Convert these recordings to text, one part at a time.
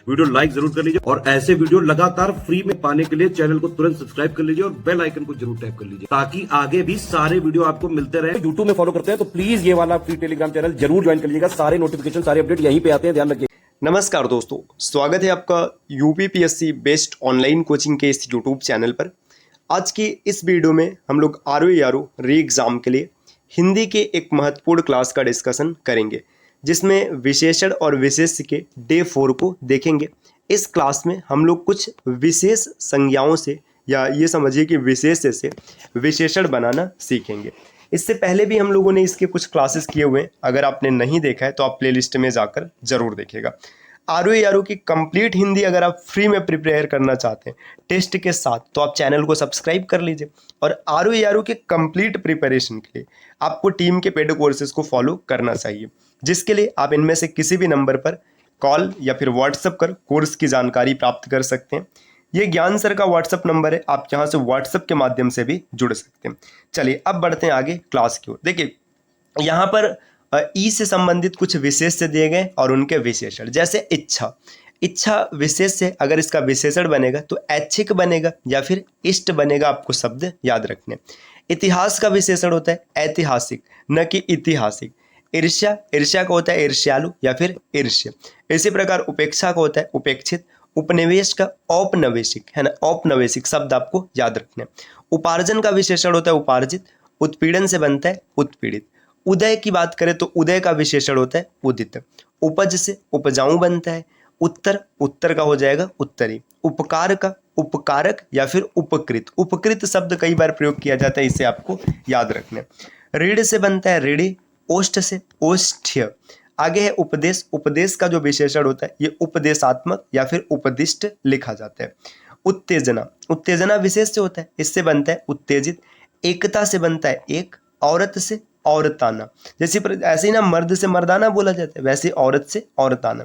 Video like जरूर कर लीजिए और ऐसे वीडियो लगातार फ्री में पाने के लिए चैनल को तुरंत सब्सक्राइब कर लीजिए और बेल आइकन को जरूर टैप कर लीजिए ताकि आगे भी सारे वीडियो आपको मिलते रहे। यूट्यूब में फॉलो करते हैं तो प्लीज ये वाला फ्री टेलीग्राम चैनल जरूर ज्वाइन कर लीजिएगा। सारे नोटिफिकेशन सारे अपडेट यहीं पे आते हैं, ध्यान रखिए। नमस्कार दोस्तों, स्वागत है आपका यूपीपीएससी बेस्ट ऑनलाइन कोचिंग के इस यूट्यूब चैनल पर। आज की इस वीडियो में हम लोग आरओ री एग्ज़ाम के लिए हिंदी के एक महत्वपूर्ण क्लास का डिस्कशन करेंगे, जिसमें विशेषण और विशेष्य के डे 4 को देखेंगे। इस क्लास में हम लोग कुछ विशेष संज्ञाओं से या ये समझिए कि विशेष्य से विशेषण बनाना सीखेंगे। इससे पहले भी हम लोगों ने इसके कुछ क्लासेस किए हुए हैं, अगर आपने नहीं देखा है तो आप प्लेलिस्ट में जाकर जरूर देखिएगा। आरओ की कंप्लीट हिंदी अगर आप फ्री में प्रिपेयर करना चाहते हैं टेस्ट के साथ तो आप चैनल को सब्सक्राइब कर लीजिए। और आरओ के कंप्लीट प्रिपरेशन के लिए आपको टीम के पेड कोर्सेज को फॉलो करना चाहिए, जिसके लिए आप इनमें से किसी भी नंबर पर कॉल या फिर व्हाट्सएप कर कोर्स की जानकारी प्राप्त कर सकते हैं। ये ज्ञान सर का व्हाट्सएप नंबर है, आप यहाँ से व्हाट्सएप के माध्यम से भी जुड़ सकते हैं। चलिए अब बढ़ते हैं आगे क्लास की ओर। देखिए यहाँ पर ई से संबंधित कुछ विशेष्य दिए गए और उनके विशेषण, जैसे इच्छा विशेष से अगर इसका विशेषण बनेगा तो ऐच्छिक बनेगा या फिर इष्ट बनेगा, आपको शब्द याद रखने। इतिहास का विशेषण होता है ऐतिहासिक, न कि ऐतिहासिक। ईर्ष्या का होता है ईर्ष्यालु या फिर ईर्ष्य। इसी प्रकार उपेक्षा का होता है उपेक्षित। उपनिवेश का औपनिवेशिक, है ना, औपनिवेशिक शब्द आपको याद रखने। उपार्जन का विशेषण होता है उपार्जित। उत्पीड़न से बनता है उत्पीड़ित। उदय की बात करें तो उदय का विशेषण होता है उदित। उपज से उपजाऊ बनता है। उत्तर का हो जाएगा उत्तरी। उपकार का उपकारक या फिर उपकृत। उपकृत शब्द कई बार प्रयोग किया जाता है, इसे आपको याद रखना। ऋण से बनता है ऋणी। ओष्ठ से ओष्ठ्य। आगे है उपदेश। उपदेश का जो विशेषण होता है ये उपदेशात्मक या फिर उपदिष्ट लिखा जाता है। उत्तेजना विशेष से होता है, इससे बनता है उत्तेजित। एकता से बनता है एक। औरत से औरताना, जैसे ऐसे ही ना मर्द से मर्दाना बोला जाता है, वैसे औरत से औरताना।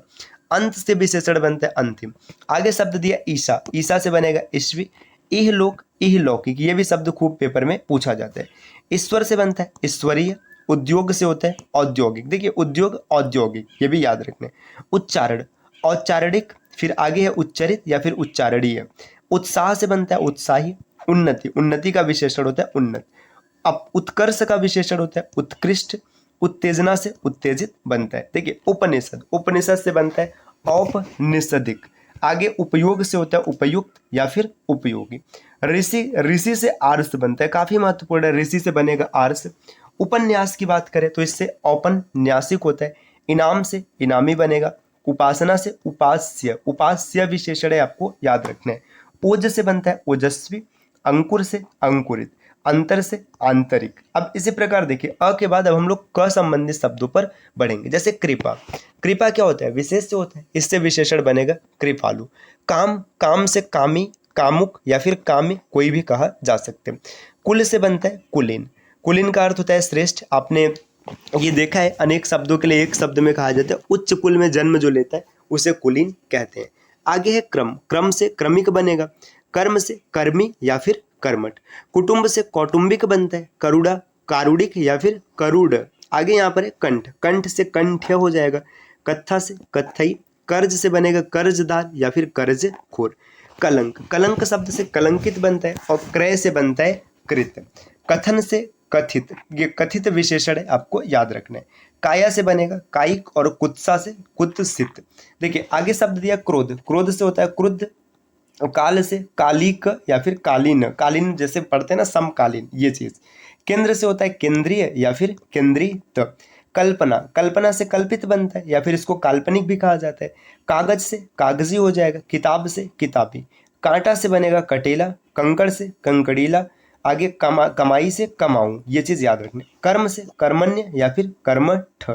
अंत से विशेषण बनता है अंतिम। आगे शब्द दिया ईसा से बनेगा ईश्वी। इहलोक इहलौकिक, ये भी शब्द खूब पेपर में पूछा जाता है। ईश्वर से बनता है ईश्वरीय। उद्योग से होता है औद्योगिक। देखिए उद्योग औद्योगिक, ये भी याद रखना है। उच्चारण औच्चारणिक, फिर आगे है उच्चरित या फिर उच्चारणीय। उत्साह से बनता है उत्साही। उन्नति का विशेषण होता है उन्नत। अब उत्कर्ष का विशेषण होता है उत्कृष्ट। उत्तेजना से उत्तेजित बनता है। देखिए उपनिषद से बनता है औपनिषदिक। आगे उपयोग से होता है उपयुक्त या फिर उपयोगी। ऋषि से आर्ष बनता है, काफी महत्वपूर्ण है, ऋषि से बनेगा आर्ष। उपन्यास की बात करें तो इससे औपन्यासिक होता है। इनाम से इनामी बनेगा। उपासना से उपास्य विशेषण है, आपको याद रखना है। ओज से बनता है ओजस्वी। अंकुर से अंकुरित। अंतर से आंतरिक। अब इसी प्रकार देखिए अ के बाद अब हम लोग क संबंधित शब्दों पर बढ़ेंगे, जैसे कृपा क्या होता है विशेष से होता है, इससे विशेषण बनेगा कृपालु। काम से कामी, कामुक या फिर कामी कोई भी कहा जा सकते हैं। कुल से बनता है कुलीन का अर्थ होता है श्रेष्ठ। आपने ये देखा है अनेक शब्दों के लिए एक शब्द में कहा जाता है। उच्च कुल में जन्म जो लेता है उसे कुलीन कहते हैं। आगे है क्रम से क्रमिक बनेगा। कर्म से कर्मी या फिर कर्मठ। कुटुंब से कौटुंबिक बनता है। कारुड़िक या फिर करूड़। आगे यहाँ पर है कंठ से कंठ्य हो जाएगा। कत्था से कत्थई। कर्ज से बनेगा कर्जदार या फिर कर्जखोर। कलंक शब्द से कलंकित बनता है और क्रय से बनता है कृत। कथन से कथित, ये कथित विशेषण है, आपको याद रखना है। काया से बनेगा कायिक और कुत्सा से कुत्सित। देखिए आगे शब्द दिया क्रोध से होता है क्रुद्ध। काल से कालिक या फिर कालीन जैसे पढ़ते हैं ना समकालीन, ये चीज। केंद्र से होता है केंद्रीय या फिर केंद्रित। कल्पना से कल्पित बनता है या फिर इसको काल्पनिक भी कहा जाता है। कागज से कागजी हो जाएगा। किताब से किताबी। कांटा से बनेगा कटेला। कंकड़ से कंकड़ीला। आगे कमाई से कमाऊं, ये चीज याद रखनी। कर्म से कर्मण्य या फिर कर्मठ।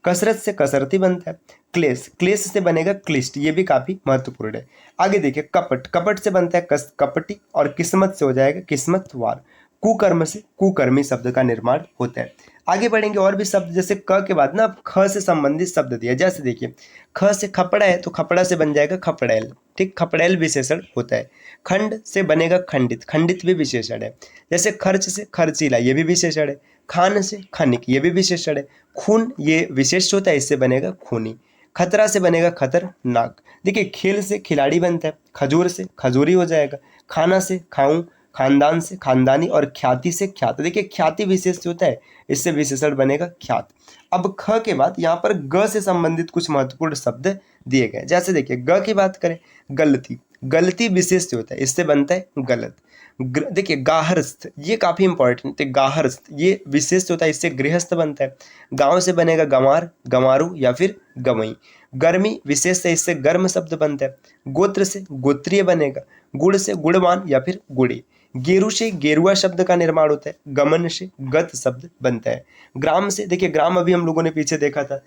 कसरत से कसरती बनता है। क्लेश से बनेगा क्लिष्ट, ये भी काफी महत्वपूर्ण है। आगे देखिए कपट से बनता है कपटी और किस्मत से हो जाएगा किस्मतवार। कुकर्म से कुकर्मी शब्द का निर्माण होता है। आगे बढ़ेंगे और भी शब्द, जैसे क के बाद ना ख से संबंधित शब्द दिया, जैसे देखिए ख से खपड़ा है तो खपड़ा से बन जाएगा खपड़ैल। ठीक, खपड़ैल विशेषण होता है। खंड से बनेगा खंडित, खंडित भी विशेषण है। जैसे खर्च से खर्चीला, ये भी विशेषण है। खान से खनिक, ये भी विशेषण है। खून ये विशेष होता है, इससे बनेगा खूनी। खतरा से बनेगा खतरनाक। देखिए खेल से खिलाड़ी बनता है, खजूर से खजूरी हो जाएगा, खाना से खाऊं, खानदान से खानदानी और ख्याति से ख्यात। देखिए ख्याति विशेष होता है, इससे विशेषण बनेगा ख्यात। अब ख के बाद यहाँ पर ग से संबंधित कुछ महत्वपूर्ण शब्द दिए गए। जैसे देखिए ग की बात करें, गलती, गलती विशेष से होता है, इससे बनता है गलत। देखिए गाहरस्थ, ये काफी इंपॉर्टेंट है, गाहरस्थ ये विशेष से होता है, इससे गृहस्थ बनता है। गांव से बनेगा गंवार, गंवारू या फिर गवई। गर्मी विशेष से, इससे गर्म शब्द बनता है। गोत्र से गोत्रीय बनेगा। गुड़ से गुणवान या फिर गुड़ी। गेरु से गेरुआ शब्द का निर्माण होता है। गमन से गत शब्द बनता है। ग्राम से, देखिए ग्राम अभी हम लोगों ने पीछे देखा था,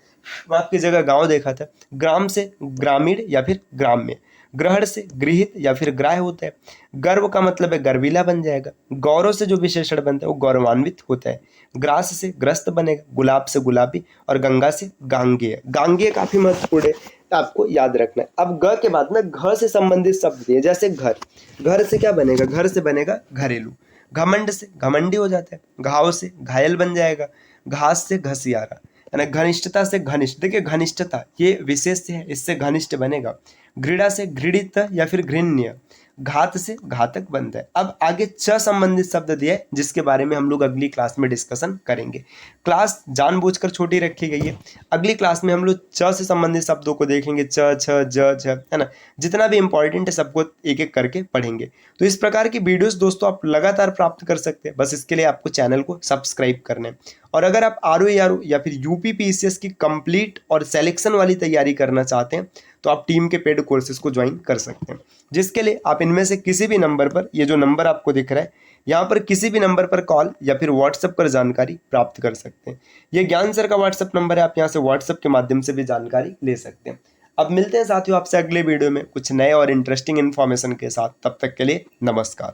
वहाँ की जगह गांव देखा था। ग्राम से ग्रामीण या फिर ग्राम्य। ग्रहण से गृहित या फिर ग्राह्य होता है। गर्व का मतलब है गर्वीला बन जाएगा। गौरव से जो विशेषण बनता है वो गौरवान्वित होता है। ग्रास से ग्रस्त बनेगा। गुलाब से गुलाबी और गंगा से गांगेय। गांगेय काफी महत्वपूर्ण है, आपको याद रखना है। अब ग के बाद ना घ से संबंधित शब्द दिए, जैसे घर, घर से क्या बनेगा, घर से बनेगा घरेलू। घमंड से घमंडी हो जाता है। घाव से घायल बन जाएगा। घास से घसियारा, है ना। घनिष्ठता से घनिष्ठ, देखिए घनिष्ठता ये विशेष है, इससे घनिष्ठ बनेगा। घृणा से घृणित या फिर घृण्य। घात से घातक बनता है। अब आगे च संबंधित शब्द दिया है, जिसके बारे में हम लोग अगली क्लास में डिस्कशन करेंगे। क्लास जानबूझकर छोटी रखी गई है, अगली क्लास में हम लोग च से संबंधित शब्दों को देखेंगे, च छ ज झ, है ना। जितना भी इंपॉर्टेंट है सबको एक एक करके पढ़ेंगे। तो इस प्रकार की वीडियोस दोस्तों आप लगातार प्राप्त कर सकते हैं, बस इसके लिए आपको चैनल को सब्सक्राइब करना है। और अगर आप ROA या फिर UPPSC की कंप्लीट और सिलेक्शन वाली तैयारी करना चाहते हैं तो आप टीम के पेड कोर्सेज को ज्वाइन कर सकते हैं, जिसके लिए आप इनमें से किसी भी नंबर पर, ये जो नंबर आपको दिख रहा है यहाँ पर, किसी भी नंबर पर कॉल या फिर व्हाट्सएप पर जानकारी प्राप्त कर सकते हैं। ये ज्ञान सर का व्हाट्सएप नंबर है, आप यहाँ से व्हाट्सएप के माध्यम से भी जानकारी ले सकते हैं। अब मिलते हैं साथियों आपसे अगले वीडियो में कुछ नए और इंटरेस्टिंग इन्फॉर्मेशन के साथ, तब तक के लिए नमस्कार।